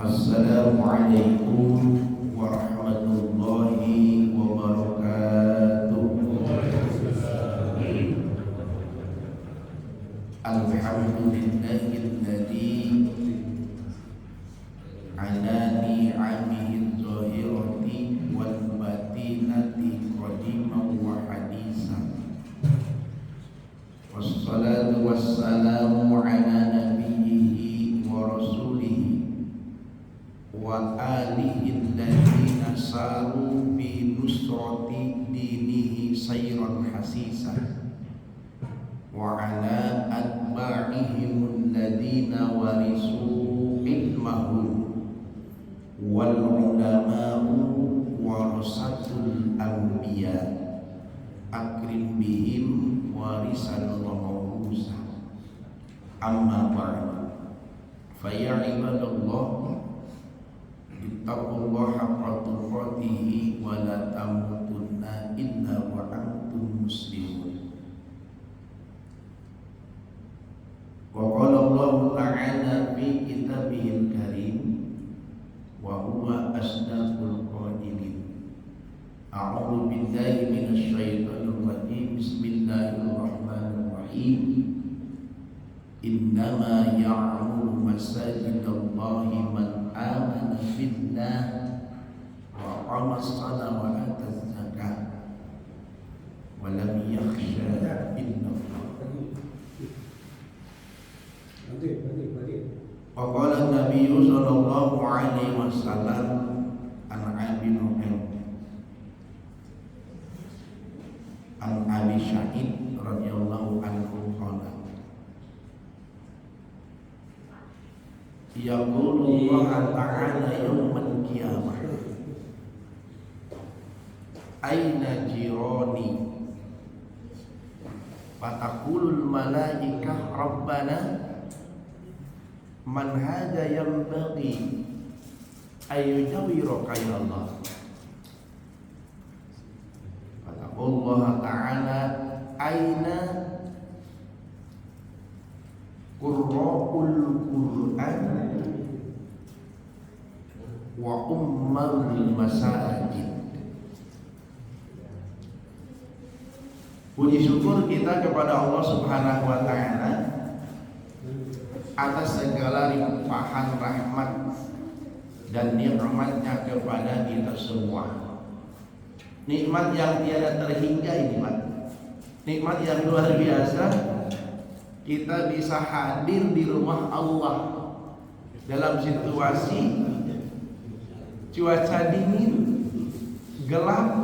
Assalamualaikum warahmatullahi wabarakatuh. Alhamdulillahilladzi ala ni'amihi zahirati wal batinati qadiman wa hadisan. Wassalatu wassalamu ala nabiyyihi wa rasulihi wa alihi alladzina saru bi nusrati dinihi sayran hasisan wa ala atba'ihim alladzina warisu ilmahu wal ulama'u warasatul anbiya akrim bihim warisan wa mawrusa. Amma ba'du, fa ya ibadallah ittaqullaha haqqa tuqatih wa la tamutunna illa wa antum muslimun. Wa qala Allah ta'ala fi kitabihil karim wa huwa asdaqul qailin. A'udzu billahi minasy syaithanir rajim. Bismillahirrahmanirrahim. Innama ya'muru masajidallahi man amana billah wa aqama as-salata wa ata az-zakata wa lam yakhsha illa Allah. Wa qala an-nabiy sallallahu alaihi wasallam an Abi an Abi Sa'id radhiyallahu anhu qala yaqulu Allah ta'ala yawmal qiyamah aina jirani fataqulul malaikah rabbana man hadha yanbaghi ayyujawiraka ya Allah. Allah ta'ala aina qurra'ul Qur'an wa ummarul masajid. Puji syukur kita kepada Allah Subhanahu wa ta'ala atas segala limpahan rahmat dan nikmatnya kepada kita semua. Nikmat yang tiada terhingga ini, nikmat yang luar biasa. Kita bisa hadir di rumah Allah dalam situasi cuaca dingin, gelap,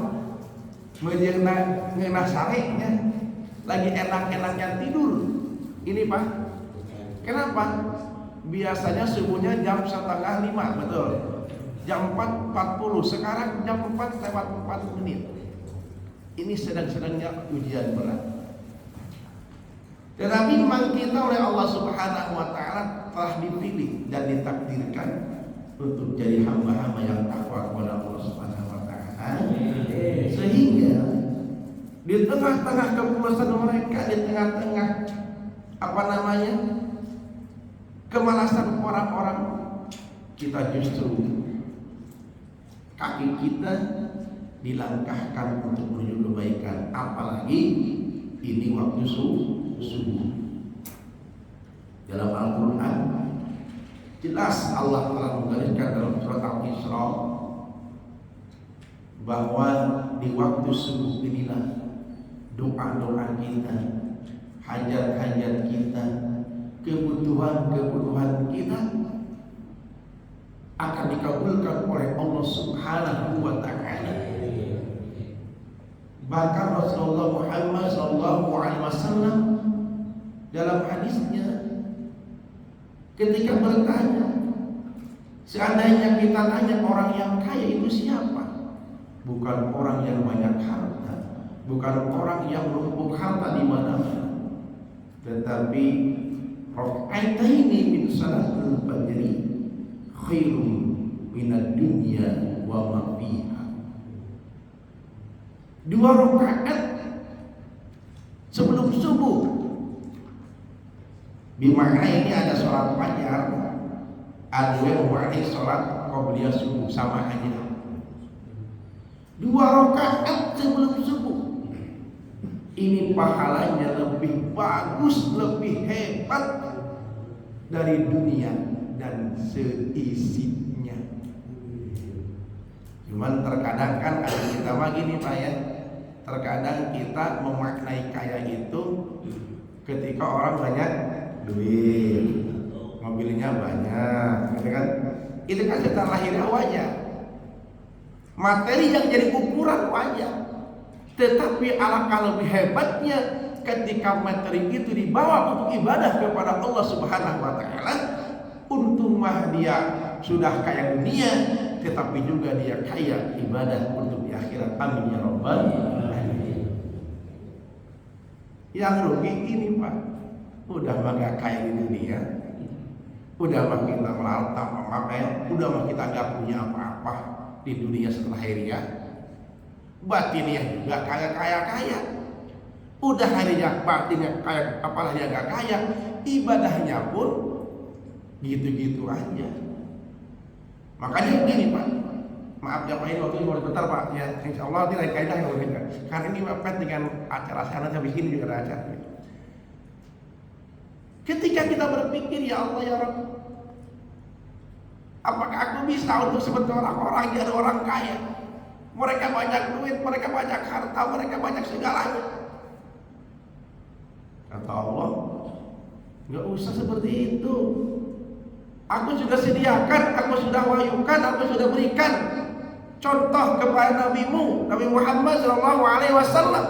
ngena sareknya, lagi enak-enaknya tidur. Ini Pak, kenapa? Biasanya subuhnya jam 4:30, betul? Jam 4.40, sekarang jam 4:04. Ini sedang-sedangnya ujian berat. Tetapi memang kita oleh Allah Subhanahu wa ta'ala telah dipilih dan ditakdirkan untuk jadi hamba-hamba yang takwa kepada Allah Subhanahu wa ta'ala. Sehingga di tengah-tengah kepulasan mereka, di tengah-tengah kemalasan orang-orang, kita justru kaki kita dilangkahkan untuk menuju kebaikan, apalagi ini waktu subuh. Dalam Al-Quran jelas Allah telah menggariskan dalam surat Al-Isra bahwa di waktu subuh inilah doa-doa kita, hajat-hajat kita, kebutuhan-kebutuhan kita akan dikabulkan oleh Allah Subhanahu wa ta'ala. Bahkan Rasulullah Muhammad sallallahu alaihi wasallam dalam hadisnya ketika bertanya, seandainya kita tanya orang yang kaya itu siapa? Bukan orang yang banyak harta, bukan orang yang menumpuk harta di mana-mana, tetapi rakaataini min salatul fajri khairum minad dunya wa ma fiha. 2 rakaat sebelum subuh. Bimakna ini ada sholat fajar, Adwe wa'id sholat qobliyah subuh sama aja. 2 rakaat sebelum subuh. Ini pahalanya lebih bagus, lebih hebat dari dunia dan seisinya. Cuman terkadang kan ada kita mah gini Pak ya. Terkadang kita memaknai kaya itu ketika orang banyak duit, mobilnya banyak, gitu kan? Itu kan secara lahirnya wajar. Materi yang jadi ukuran wajar. Tetapi alangkah lebih hebatnya ketika materi itu dibawa untuk ibadah kepada Allah Subhanahu wa taala. Untung mah dia sudah kaya dunia, tetapi juga dia kaya ibadah untuk di akhirat. Amin ya rabbal alamin. Yang rugi ini Pak, udah mah gak kaya di dunia, udah mah kita udah mah kita gak punya apa-apa di dunia setelah akhirnya. Batinnya juga kaya. Udah harinya batinnya kaya, apalagi gak kaya, ibadahnya pun gitu-gitu aja. Makanya gini Pak, maaf ya Pak, ini waktu ini bentar Pak ya, insya Allah ini lain kaidah ya mereka. Karena ini mepet dengan acara sana habis ini juga ada acara. Ketika kita berpikir ya Allah ya Rabb, apakah aku bisa untuk seperti orang-orang jadi orang kaya? Mereka banyak duit, mereka banyak harta, mereka banyak segalanya. Kata Allah, nggak usah seperti itu. Aku sudah sediakan, aku sudah wahyukan, aku sudah berikan contoh kepada nabimu, Nabi Muhammad SAW,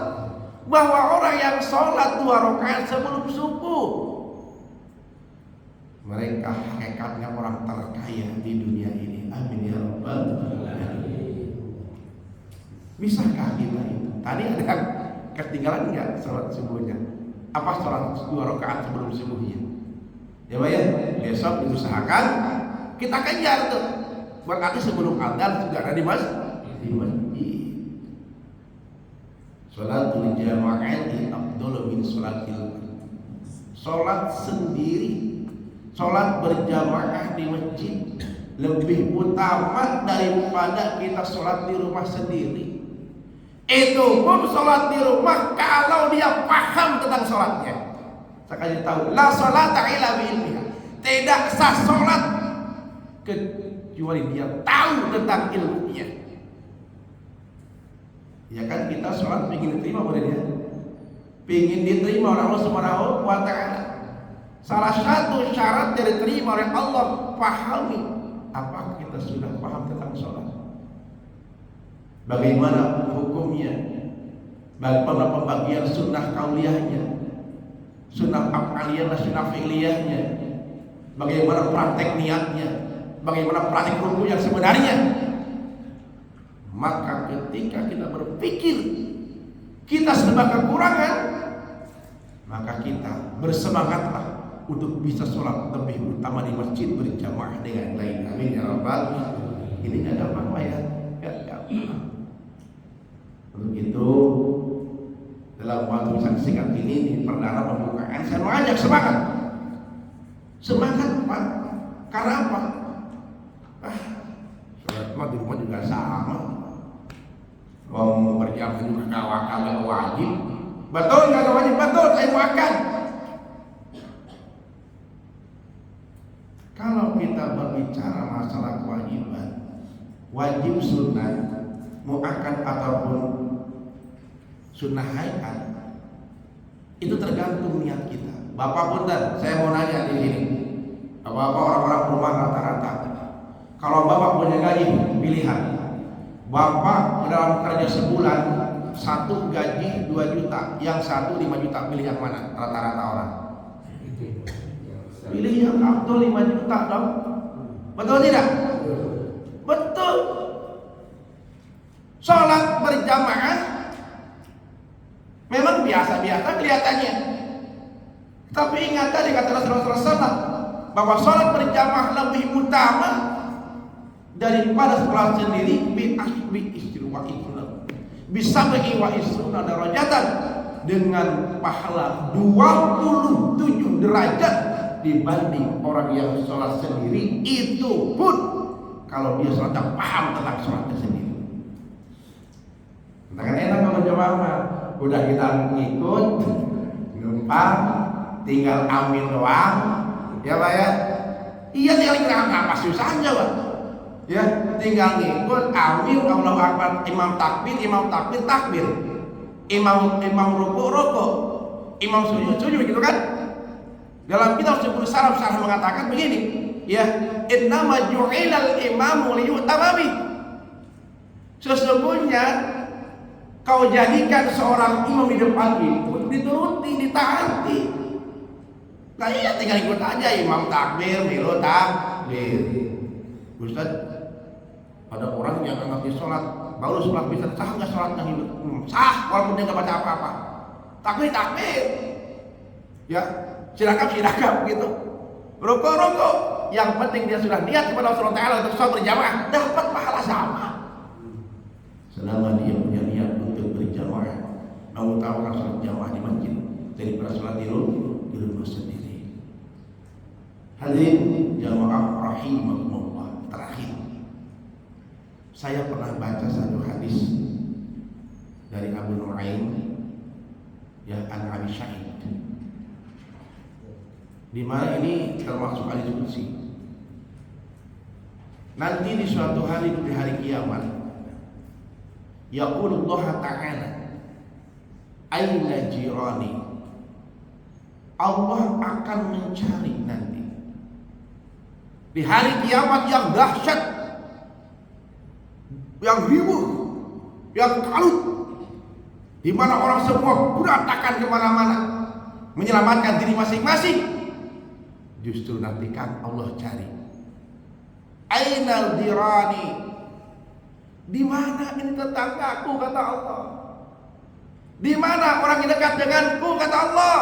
bahwa orang yang sholat 2 rakaat sebelum subuh, mereka hakikatnya orang terkaya di dunia ini. Amin ya rabbal alamin. Bisakah kita itu? Tadi ada yang ketinggalan nggak sholat subuhnya? Apa sholat 2 rakaat sebelum subuhnya? Ya Pak ya, besok diusahakan kita kejar tuh. Berarti sebelum adzan sudah ada di masjid. Sholatul jama'ati afdalu min sholatil. Sholat sendiri, sholat berjamaah di masjid lebih utama daripada kita sholat di rumah sendiri. Itu pun sholat di rumah kalau dia paham tentang sholatnya. Saya kasih tahu, la sholata illa bi'ilmiha. Tidak sah sholat kecuali dia tahu tentang ilmunya. Ya kan kita sholat ingin diterima boleh dia, ingin diterima oleh Allah Subhanahu wa taala. Salah satu syarat yang diterima oleh Allah, pahami apa kita sudah paham tentang sholat. Bagaimana hukumnya? Bagaimana pembagian sunnah kauliyahnya, sunnah af'aliyah dan sunnah fi'liyahnya, bagaimana praktek niatnya, bagaimana praktek ruku yang sebenarnya. Maka ketika kita berpikir kita serba kekurangan, maka kita bersemangatlah untuk bisa sholat lebih utama di masjid berjamaah dengan lain. Amin ya rabbal alamin. Ini gak gampang Pak ya, gak gampang. Untuk itu dalam waktu singkat ini di perdana pembukaan saya mengajak semangat Pak. Karena apa? Sholat di rumah juga sama. Mau berjamaah juga kagak wajib. Betul kagak wajib, betul saya makan. Kalau kita berbicara masalah kewajiban, wajib sunnah, muakkad ataupun sunnah hayat, itu tergantung niat kita. Bapak punten, saya mau nanya di sini. Bapak orang-orang rumah rata-rata, kalau Bapak punya gaji pilihan, Bapak dalam kerja sebulan, satu gaji 2 juta, yang satu 5 juta, pilih yang mana rata-rata orang? Pilih yang afdol 5 juta dong. Betul tidak? Betul. Sholat berjamaah memang biasa-biasa kelihatannya, tapi ingat tadi kata Rasulullah SAW bahwa sholat berjamaah lebih utama daripada sholat sendiri. Bisa bagi wa isruna darajatan, dengan pahala 27 derajat dibanding orang yang sholat sendiri. Itu pun kalau dia sholatnya paham tentang sholatnya sendiri. Kan enak kalau jamaah mah udah kita ngikut numpang tinggal amin doang ya Pak ya. Iya tinggal ngikut apa susahnya Pak ya, tinggal ngikut amin Allahu Akbar, imam takbir takbir, imam rukuk imam sujud gitu kan. Dalam kitab Subul Salam mengatakan begini ya, innama ju'ilal imamu liyu'tamma bih, sesungguhnya kau jadikan seorang imam di depan itu dituruti, ditaati. Nah iya tinggal ikut aja, imam takbir, milu takbir. Ustaz, ada orang yang ngerti sholat, baru sholat bisa sah nggak sholatnya itu? Sah, walaupun dia nggak baca apa-apa. Takbir, ya silakan gitu. Rukuk, yang penting dia sudah niat kepada Allah Taala untuk sholat berjamaah, dapat pahala sama. Selama dia punya niat untuk berjamaah, mengutamakan sholat jamaah di masjid daripada sholat di rumah sendiri. Hadirin jamaah rahimakumullah. Terakhir, saya pernah baca satu hadis dari Abu Nu'aim ya, an Abi Sa'id, di mana ini termasuk hadis qudsi. Nanti di suatu hari, di hari kiamat, yaqulullah ta'ala aina jirani, Allah akan mencari nanti di hari kiamat yang dahsyat, yang ribuh, yang kalut, di mana orang semua berantakan kemana-mana menyelamatkan diri masing-masing. Justru nanti kan Allah cari ainal dirani, di mana ini tetanggaku kata Allah, di mana orang yang dekat denganku kata Allah.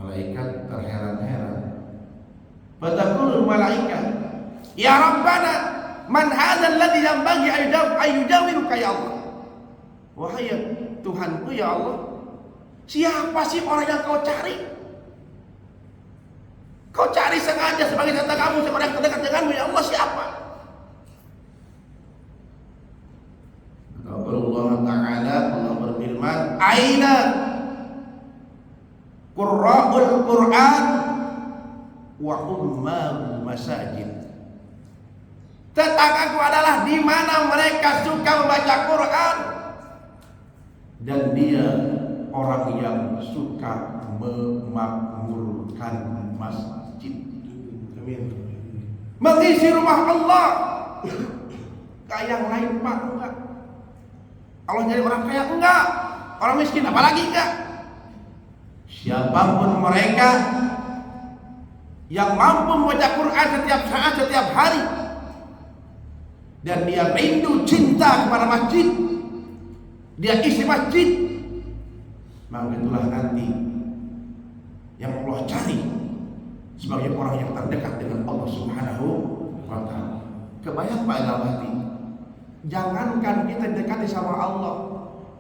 Malaikat terheran-heran. Fataqulul malaikat ya Rabbana man hadzal ladzi yanbaghi ayyujawiruka ya Allah. Wahai Tuhanku ya Allah, siapa sih orang yang kau cari? Kau cari sengaja sebagai tetanggamu, seorang yang terdekat denganmu ya Allah, siapa? Allah Ta'ala, Allah berfirman, aina qurra'ul Qur'an wa ummul masajid. Tetanggaku adalah di mana mereka suka membaca Quran dan dia orang yang suka memakmurkan masjid. Amin. Mengisi rumah Allah. Kayak yang lain Pak, enggak. Allah jadi orang kaya enggak, orang miskin apalagi enggak. Siapapun mereka yang mampu membaca Quran setiap saat, setiap hari, dan dia rindu cinta kepada masjid, dia isi masjid, maka itulah nanti yang Allah cari sebagai orang yang terdekat dengan Allah Subhanahu wa Ta'ala. Kebayang Pak dalam hati, jangankan kita dekati sama Allah,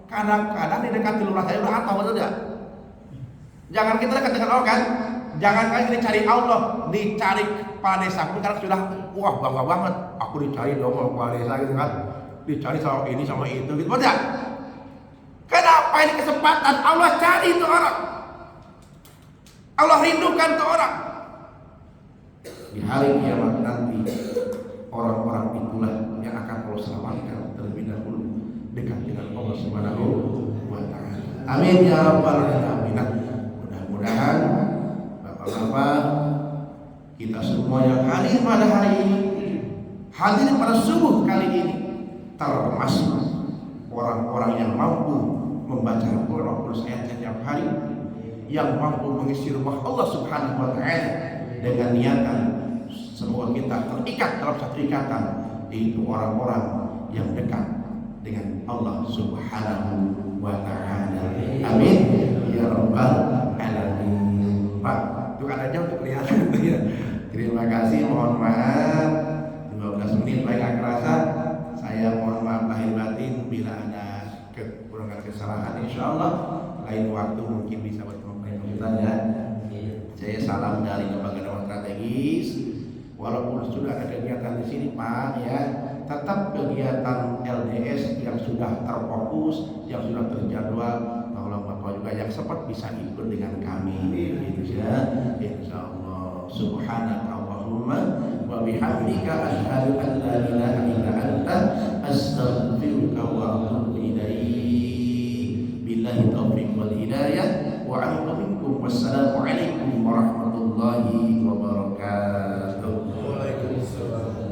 kadang-kadang didekati lurah saya udah apa, betul tidak? Jangan kita dekat dengan Allah kan, jangankan kita cari Allah, dicari kepala desa pun karena sudah wah bangga banget, aku dicari dong kepala desa gitu kan, dicari sama ini sama itu gitu, betul tidak? Kenapa ini kesempatan Allah cari itu orang, Allah rindukan itu orang. Di hari kiamat nanti orang-orang itulah yang akan Allah selamatkan terlebih dahulu dekat dengan Allah Subhanahu wa Ta'ala. Amin ya rabbal alamin. Mudah-mudahan Bapak-bapak kita semua yang hadir pada hari ini, hadir pada subuh kali ini, termasuk orang-orang yang mampu membaca Al-Quran setiap hari, yang mampu mengisi rumah Allah Subhanahu wa Ta'ala dengan niatan semua kita terikat dalam satu ikatan, yaitu orang-orang yang dekat dengan Allah Subhanahu wa Ta'ala. Amin ya rabbal alamin. Pak, itu kan aja untuk kelihatan ya. Terima kasih, mohon maaf 12 menit baik gak kerasa. Saya mohon maaf lahir batin bila ada kekurangan kesalahan. Insyaallah lain waktu mungkin bisa bertemu Ustaz ya. Saya salam dari Lembaga Dakwah Strategis. Walaupun sudah ada kegiatan di sini Pak ya, tetap kegiatan LDS yang sudah terfokus, yang sudah terjadwal, tolong Bapak juga yang sempat bisa ikut dengan kami gitu ya. Insyaallah. Subhanaka Allahumma wa bihamdika asyhadu an la ilaha illa anta astaghfiruka wa atubu ilaik. Billahi taufiq wal hidayah wa a'udzu minkum. Wassalamu alaikum warahmatullahi wabarakatuh. Waalaikumsalam.